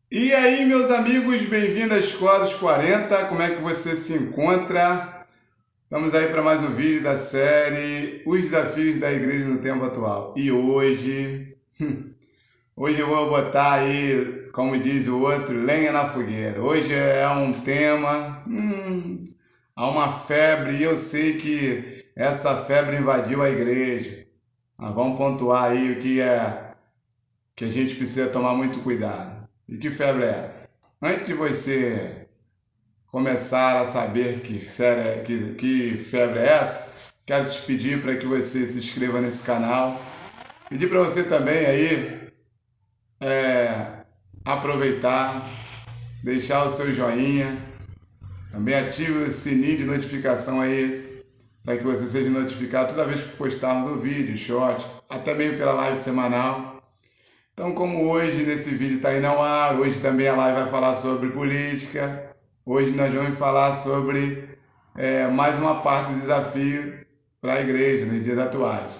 E aí, meus amigos, bem-vindo à Escola dos 40. Como é que você se encontra? Estamos aí para mais um vídeo da série Os Desafios da Igreja no Tempo Atual. E hoje eu vou botar aí, como diz o outro, lenha na fogueira. Hoje é um tema, há uma febre e eu sei que essa febre invadiu a igreja. Mas vamos pontuar aí o que a gente precisa tomar muito cuidado. E que febre é essa? Antes de você começar a saber que febre é essa, quero te pedir para que você se inscreva nesse canal. Pedir para você também aí aproveitar, deixar o seu joinha, também ative o sininho de notificação aí para que você seja notificado toda vez que postarmos um vídeo, short, até mesmo pela live semanal. Então, como hoje nesse vídeo está aí no ar, hoje também a live vai falar sobre política. Hoje nós vamos falar sobre mais uma parte do desafio para a igreja nos dias atuais.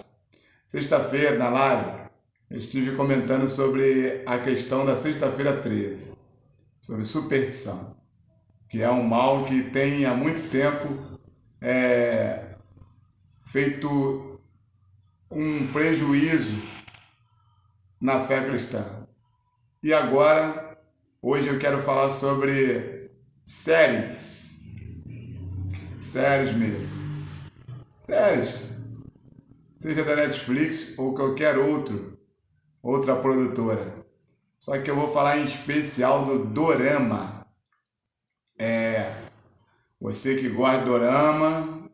Sexta-feira, na live, eu estive comentando sobre a questão da sexta-feira 13, sobre superstição, que é um mal que tem há muito tempo feito um prejuízo na fé cristã. E agora, hoje eu quero falar sobre séries. Séries mesmo. Séries. Seja da Netflix ou qualquer outra produtora. Só que eu vou falar em especial do dorama. Você que gosta de dorama,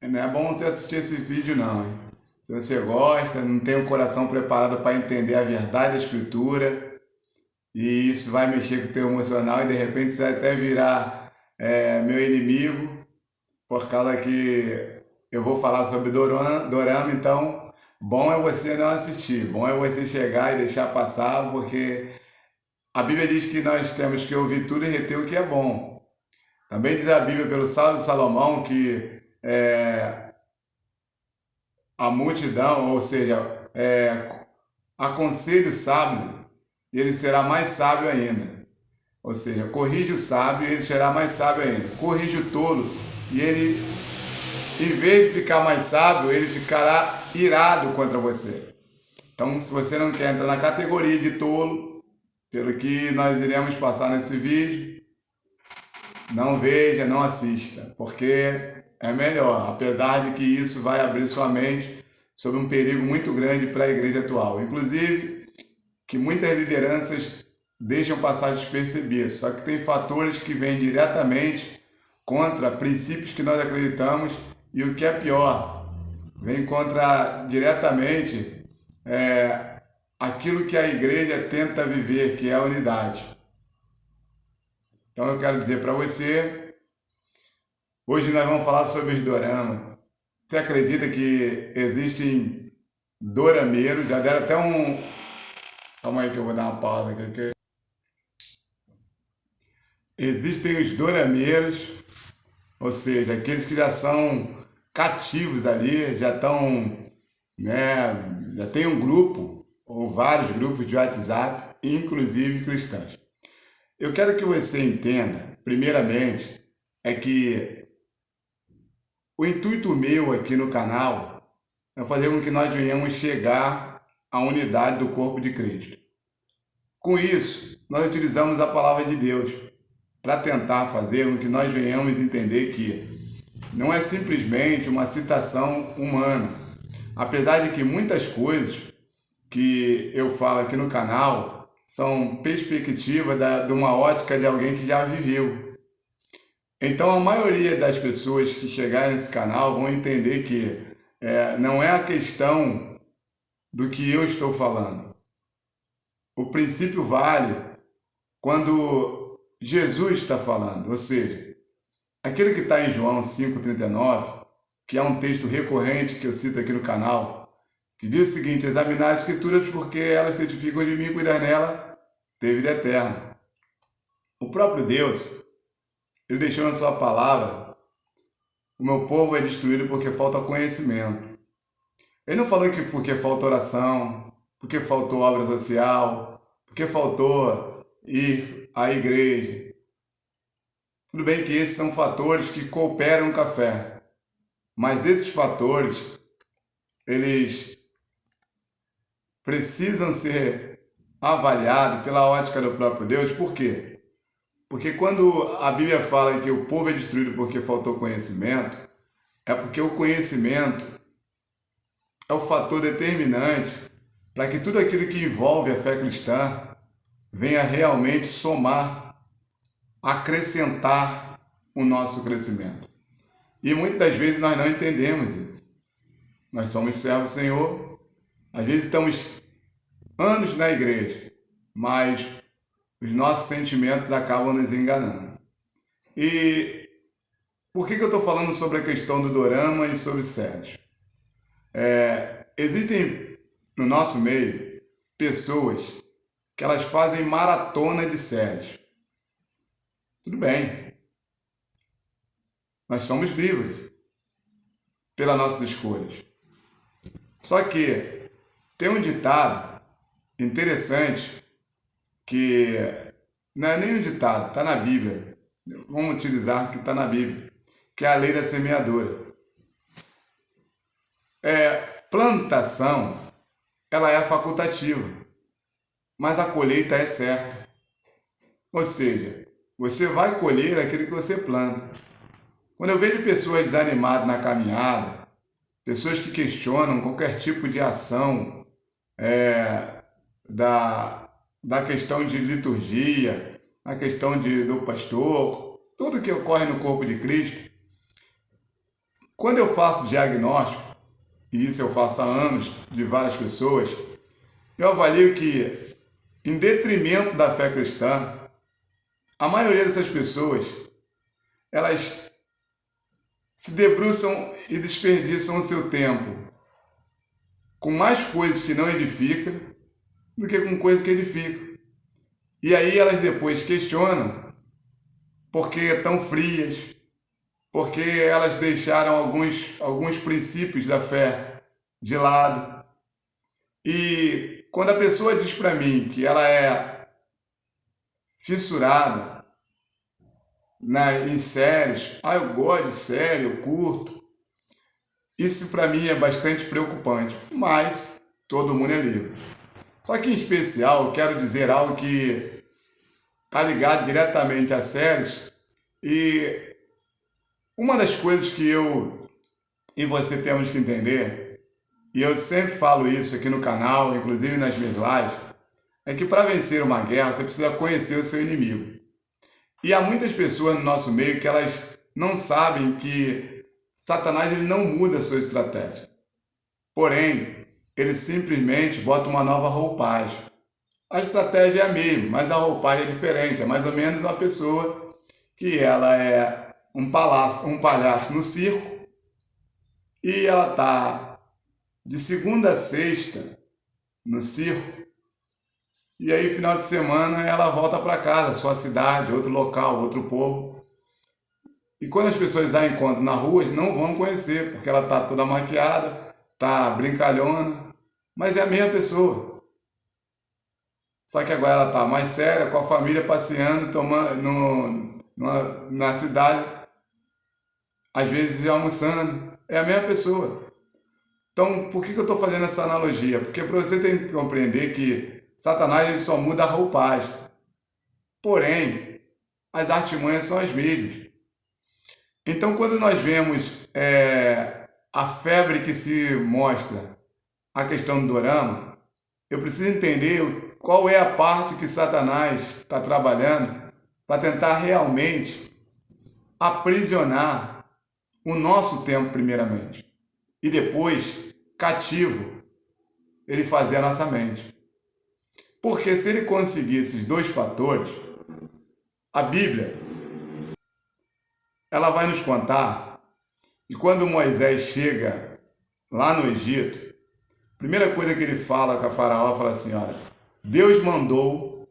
não é bom você assistir esse vídeo não, hein? Se você gosta, não tem o coração preparado para entender a verdade da escritura, e isso vai mexer com o teu emocional e de repente você vai até virar meu inimigo, por causa que eu vou falar sobre dorama, então bom é você não assistir, bom é você chegar e deixar passar, porque a Bíblia diz que nós temos que ouvir tudo e reter o que é bom. Também diz a Bíblia pelo Sábio de Salomão que a multidão, ou seja, aconselha o sábio e ele será mais sábio ainda. Ou seja, corrige o sábio e ele será mais sábio ainda. Corrige o tolo e ele, em vez de ficar mais sábio, ele ficará irado contra você. Então, se você não quer entrar na categoria de tolo, pelo que nós iremos passar nesse vídeo, não veja, não assista, porque é melhor, apesar de que isso vai abrir sua mente sobre um perigo muito grande para a igreja atual. Inclusive, que muitas lideranças deixam passar despercebidos, só que tem fatores que vêm diretamente contra princípios que nós acreditamos e o que é pior, vem contra diretamente aquilo que a igreja tenta viver, que é a unidade. Então eu quero dizer para você, hoje nós vamos falar sobre os doramas. Você acredita que existem dorameiros? Já deram até um... Calma aí que eu vou dar uma pausa aqui. Existem os dorameiros, ou seja, aqueles que já são cativos ali, já estão, né, já tem um grupo ou vários grupos de WhatsApp, inclusive cristãos. Eu quero que você entenda, primeiramente, é que o intuito meu aqui no canal é fazer com que nós venhamos chegar à unidade do corpo de Cristo. Com isso, nós utilizamos a palavra de Deus para tentar fazer com que nós venhamos entender que não é simplesmente uma citação humana. Apesar de que muitas coisas que eu falo aqui no canal são perspectiva de uma ótica de alguém que já viveu. Então a maioria das pessoas que chegarem nesse canal vão entender que não é a questão do que eu estou falando. O princípio vale quando Jesus está falando, ou seja, aquele que está em João 5,39, que é um texto recorrente que eu cito aqui no canal, que diz o seguinte: examinar as escrituras porque elas testificam de mim e cuidar nela tem vida eterna. O próprio Deus, ele deixou na sua palavra: o meu povo é destruído porque falta conhecimento. Ele não falou que porque falta oração, porque faltou obra social, porque faltou ir à igreja. Tudo bem que esses são fatores que cooperam com a fé, mas esses fatores, eles precisam ser avaliados pela ótica do próprio Deus. Por quê? Porque quando a Bíblia fala que o povo é destruído porque faltou conhecimento, é porque o conhecimento é o fator determinante para que tudo aquilo que envolve a fé cristã venha realmente somar, acrescentar o nosso crescimento. E muitas das vezes nós não entendemos isso. Nós somos servos do Senhor, às vezes estamos anos na igreja, mas os nossos sentimentos acabam nos enganando. E por que eu estou falando sobre a questão do dorama e sobre séries? Existem no nosso meio pessoas que elas fazem maratona de séries. Tudo bem. Nós somos livres pelas nossas escolhas. Só que tem um ditado interessante que não é nem um ditado, está na Bíblia. Vamos utilizar que está na Bíblia, que é a lei da semeadura. Plantação, ela é facultativa, mas a colheita é certa. Ou seja, você vai colher aquilo que você planta. Quando eu vejo pessoas desanimadas na caminhada, pessoas que questionam qualquer tipo de ação da questão de liturgia, a questão do pastor, tudo que ocorre no corpo de Cristo, quando eu faço diagnóstico, e isso eu faço há anos de várias pessoas, eu avalio que, em detrimento da fé cristã, a maioria dessas pessoas, elas se debruçam e desperdiçam o seu tempo com mais coisas que não edificam do que com coisas que edificam. E aí elas depois questionam porque estão frias, porque elas deixaram alguns princípios da fé de lado. E quando a pessoa diz para mim que ela é fissurada em séries, eu gosto de série, eu curto, isso para mim é bastante preocupante, mas todo mundo é livre. Só que em especial eu quero dizer algo que está ligado diretamente às séries, e uma das coisas que eu e você temos que entender, e eu sempre falo isso aqui no canal, inclusive nas minhas lives, é que para vencer uma guerra você precisa conhecer o seu inimigo. E há muitas pessoas no nosso meio que elas não sabem que Satanás ele não muda a sua estratégia. Porém, ele simplesmente bota uma nova roupagem. A estratégia é a mesma, mas a roupagem é diferente. É mais ou menos uma pessoa que ela é um palhaço no circo e ela está de segunda a sexta no circo, e aí final de semana ela volta para casa, sua cidade, outro local, outro povo. E quando as pessoas a encontram na rua, não vão conhecer, porque ela está toda maquiada, está brincalhona, mas é a mesma pessoa. Só que agora ela está mais séria, com a família passeando, na cidade, às vezes almoçando. É a mesma pessoa. Então, por que eu estou fazendo essa analogia? Porque para você tem que compreender que Satanás ele só muda a roupagem. Porém, as artimanhas são as mesmas. Então, quando nós vemos a febre que se mostra, a questão do dorama, eu preciso entender qual é a parte que Satanás está trabalhando para tentar realmente aprisionar o nosso tempo primeiramente. E depois, cativo, ele fazer a nossa mente. Porque se ele conseguir esses dois fatores, a Bíblia, ela vai nos contar que quando Moisés chega lá no Egito, a primeira coisa que ele fala com a faraó, fala assim, olha, Deus mandou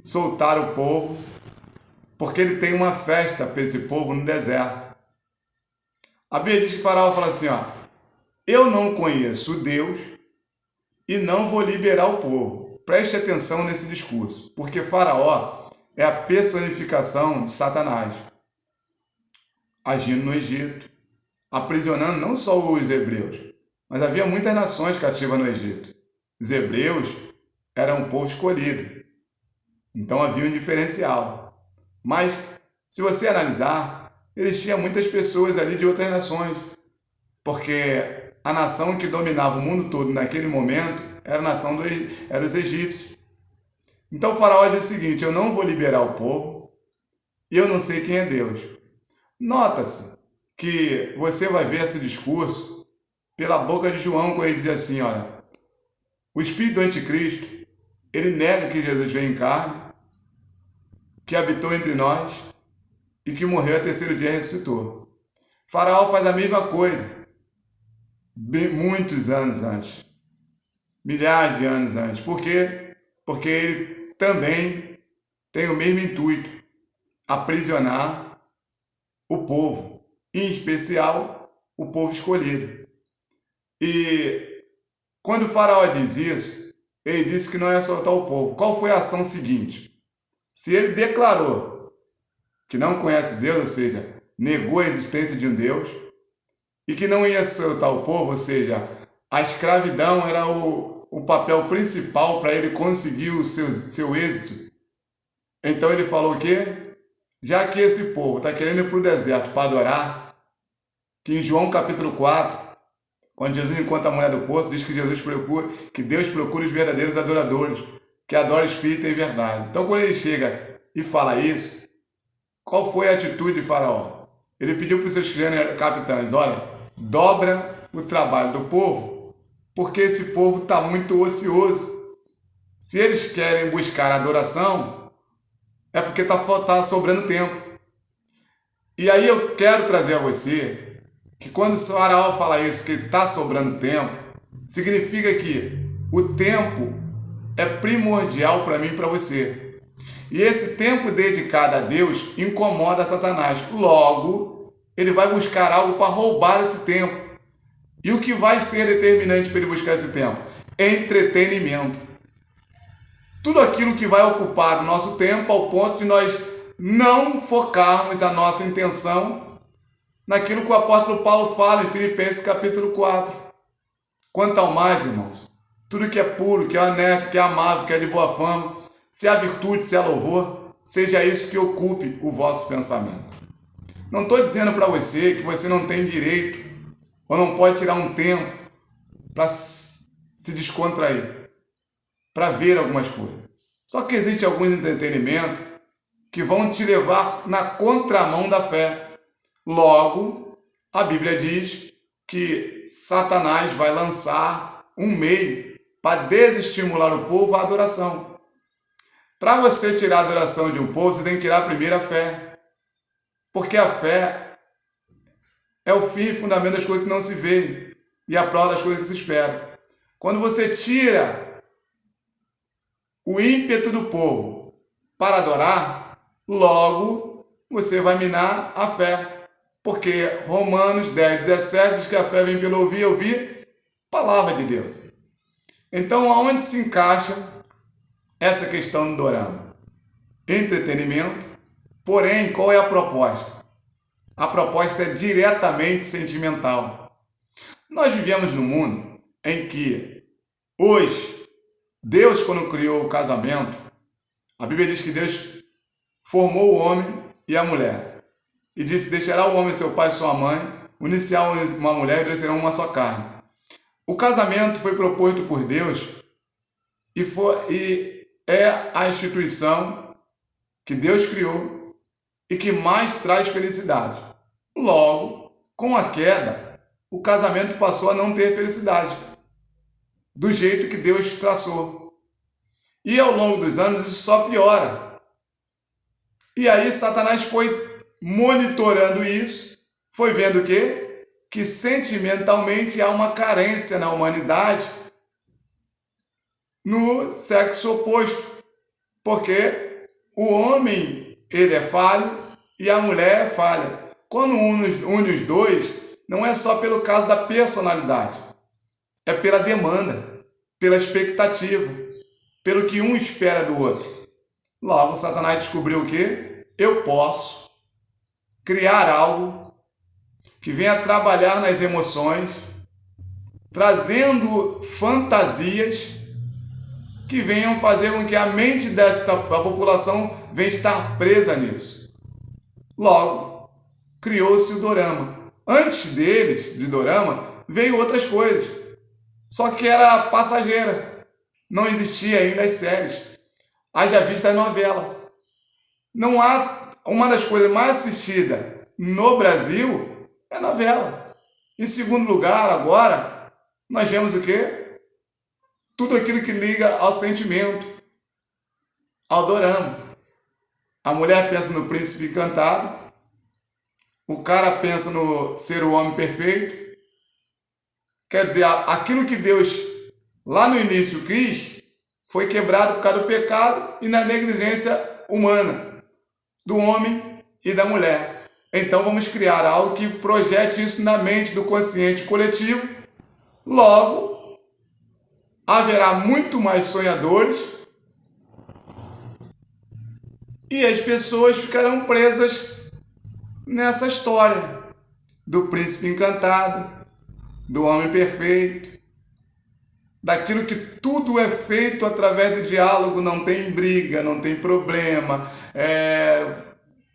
soltar o povo porque ele tem uma festa para esse povo no deserto. A Bíblia diz que o faraó fala assim, eu não conheço Deus e não vou liberar o povo. preste atenção nesse discurso, porque Faraó é a personificação de Satanás, agindo no Egito, aprisionando não só os hebreus, mas havia muitas nações cativas no Egito. Os hebreus eram um povo escolhido, então havia um diferencial. Mas, se você analisar, existiam muitas pessoas ali de outras nações, porque a nação que dominava o mundo todo naquele momento era eram os egípcios. Então Faraó diz o seguinte: eu não vou liberar o povo e eu não sei quem é Deus. Nota-se que você vai ver esse discurso pela boca de João, quando ele diz assim, olha, o espírito do anticristo, ele nega que Jesus veio em carne, que habitou entre nós e que morreu ao terceiro dia e ressuscitou. Faraó faz a mesma coisa, muitos anos antes, milhares de anos antes. Por quê? Porque ele também tem o mesmo intuito, aprisionar o povo, em especial o povo escolhido. E quando o Faraó diz isso, ele disse que não ia soltar o povo. Qual foi a ação seguinte? Se ele declarou que não conhece Deus, ou seja, negou a existência de um Deus, e que não ia soltar o povo, ou seja, a escravidão era o papel principal para ele conseguir o seu êxito. Então ele falou o quê? Já que esse povo está querendo ir para o deserto para adorar, que em João capítulo 4, quando Jesus encontra a mulher do poço, diz que Deus procura os verdadeiros adoradores, que adoram o Espírito em verdade. Então quando ele chega e fala isso, qual foi a atitude de Faraó? Ele pediu para os seus capitães, olha, dobra o trabalho do povo, porque esse povo está muito ocioso. Se eles querem buscar adoração, é porque está sobrando tempo. E aí eu quero trazer a você que quando o Faraó fala isso, que está sobrando tempo, significa que o tempo é primordial para mim e para você. E esse tempo dedicado a Deus incomoda Satanás. Logo, ele vai buscar algo para roubar esse tempo. E o que vai ser determinante para ele buscar esse tempo? Entretenimento. Tudo aquilo que vai ocupar o nosso tempo ao ponto de nós não focarmos a nossa intenção naquilo que o apóstolo Paulo fala em Filipenses capítulo 4. Quanto ao mais, irmãos, tudo que é puro, que é honesto, que é amável, que é de boa fama, se há virtude, se há louvor, seja isso que ocupe o vosso pensamento. Não estou dizendo para você que você não tem direito ou não pode tirar um tempo para se descontrair, para ver algumas coisas. Só que existe alguns entretenimentos que vão te levar na contramão da fé. Logo, a Bíblia diz que Satanás vai lançar um meio para desestimular o povo à adoração. Para você tirar a adoração de um povo, você tem que tirar primeiro a fé. Porque a fé é o fim e fundamento das coisas que não se veem e a prova das coisas que se esperam. Quando você tira o ímpeto do povo para adorar, logo você vai minar a fé. Porque Romanos 10:17 diz que a fé vem pelo ouvir palavra de Deus. Então, aonde se encaixa essa questão do dorama? Entretenimento, porém, qual é a proposta? A proposta é diretamente sentimental. Nós vivemos num mundo em que, hoje, Deus, quando criou o casamento, a Bíblia diz que Deus formou o homem e a mulher. E disse, deixará o homem seu pai e sua mãe, unir-se a uma mulher e dois serão uma só carne. O casamento foi proposto por Deus e é a instituição que Deus criou e que mais traz felicidade. Logo, com a queda, o casamento passou a não ter felicidade, do jeito que Deus traçou. E ao longo dos anos isso só piora. E aí Satanás foi monitorando isso, foi vendo o quê? Que sentimentalmente há uma carência na humanidade no sexo oposto. Porque o homem, ele é falho e a mulher é falha. Quando une os dois, não é só pelo caso da personalidade, é pela demanda, pela expectativa. pelo que um espera do outro. Logo, Satanás descobriu o quê? Eu posso criar algo que venha trabalhar nas emoções, trazendo fantasias que venham fazer com que a mente dessa população venha estar presa nisso. Logo, criou-se o dorama. Antes deles, de dorama, veio outras coisas. Só que era passageira. Não existia ainda as séries. Haja vista a novela. Não há uma das coisas mais assistidas no Brasil é novela. Em segundo lugar, agora, nós vemos o quê? Tudo aquilo que liga ao sentimento, ao dorama. A mulher pensa no príncipe encantado, o cara pensa no ser o homem perfeito. Quer dizer, aquilo que Deus lá no início quis foi quebrado por causa do pecado e na negligência humana do homem e da mulher. Então vamos criar algo que projete isso na mente do consciente coletivo. Logo, haverá muito mais sonhadores e as pessoas ficarão presas nessa história do príncipe encantado, do homem perfeito, daquilo que tudo é feito através do diálogo, não tem briga, não tem problema,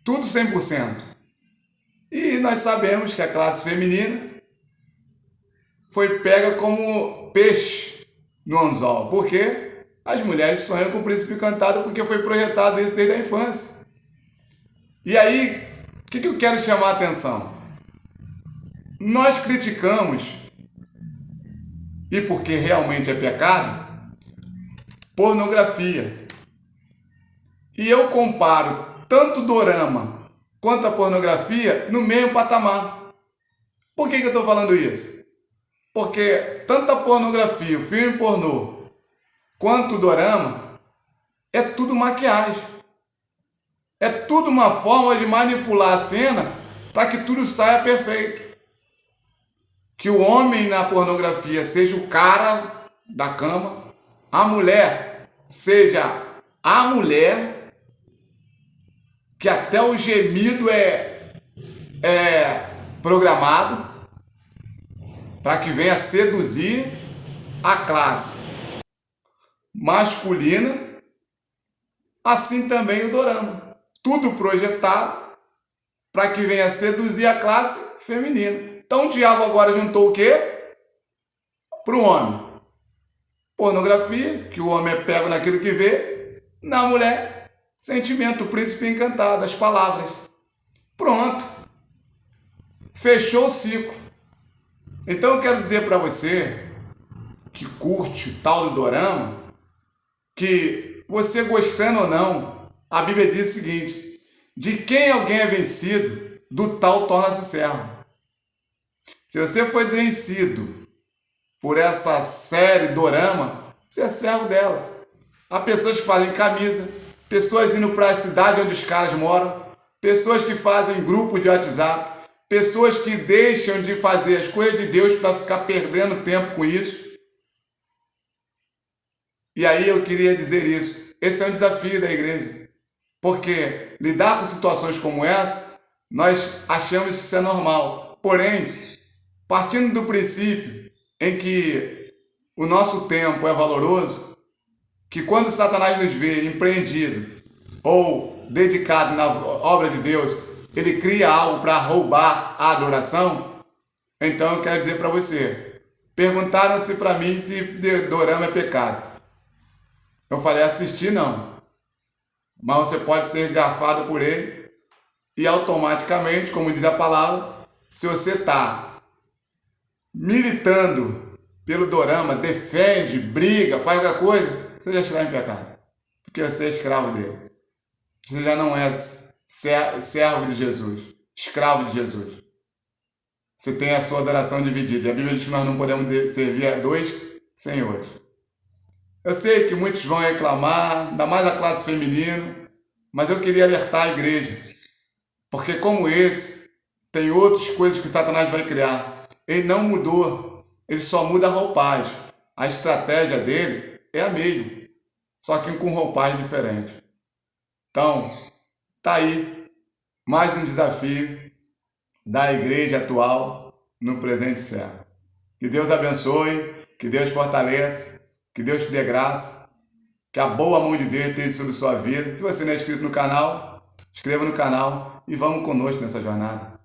tudo 100%. E nós sabemos que a classe feminina foi pega como peixe no anzol. Por quê? As mulheres sonham com o príncipe encantado porque foi projetado isso desde a infância. E aí, o que eu quero chamar a atenção? Nós criticamos, e porque realmente é pecado, pornografia. E eu comparo tanto o dorama quanto a pornografia no mesmo patamar. Por que eu estou falando isso? Porque tanto a pornografia, o filme pornô, quanto o dorama, é tudo maquiagem. É tudo uma forma de manipular a cena para que tudo saia perfeito. Que o homem na pornografia seja o cara da cama, a mulher seja a mulher, que até o gemido é programado para que venha seduzir a classe masculina, assim também o dorama. Tudo projetado para que venha seduzir a classe feminina. Então o diabo agora juntou o quê? Para o homem. Pornografia, que o homem é pego naquilo que vê. Na mulher, sentimento, o príncipe encantado, as palavras. Pronto. Fechou o ciclo. Então eu quero dizer para você que curte o tal do dorama, que você gostando ou não, a Bíblia diz o seguinte: de quem alguém é vencido, do tal torna-se servo. Se você foi vencido por essa série dorama, você é servo dela. Há pessoas que fazem camisa, pessoas indo para a cidade onde os caras moram, pessoas que fazem grupo de WhatsApp, pessoas que deixam de fazer as coisas de Deus para ficar perdendo tempo com isso. E aí eu queria dizer isso. Esse é um desafio da igreja. Porque lidar com situações como essa, nós achamos isso ser normal. Porém, partindo do princípio em que o nosso tempo é valoroso, que quando Satanás nos vê empreendido ou dedicado na obra de Deus, ele cria algo para roubar a adoração. Então eu quero dizer para você, perguntaram-se para mim se dorama é pecado. Eu falei, assistir não, mas você pode ser garfado por ele e automaticamente, como diz a palavra, se você está militando pelo dorama, defende, briga, faz qualquer coisa, você já está em pecado, porque você é escravo dele. Você já não é servo de Jesus, escravo de Jesus. Você tem a sua adoração dividida. E a Bíblia diz que nós não podemos servir a dois senhores. Eu sei que muitos vão reclamar, ainda mais a classe feminina, mas eu queria alertar a igreja, porque como esse, tem outras coisas que Satanás vai criar. Ele não mudou, ele só muda a roupagem. A estratégia dele é a mesma. só que com roupagem diferente. Então, tá aí mais um desafio da igreja atual no presente século. Que Deus abençoe, que Deus fortaleça, que Deus te dê graça, que a boa mão de Deus esteja sobre sua vida. Se você não é inscrito no canal, inscreva no canal e vamos conosco nessa jornada.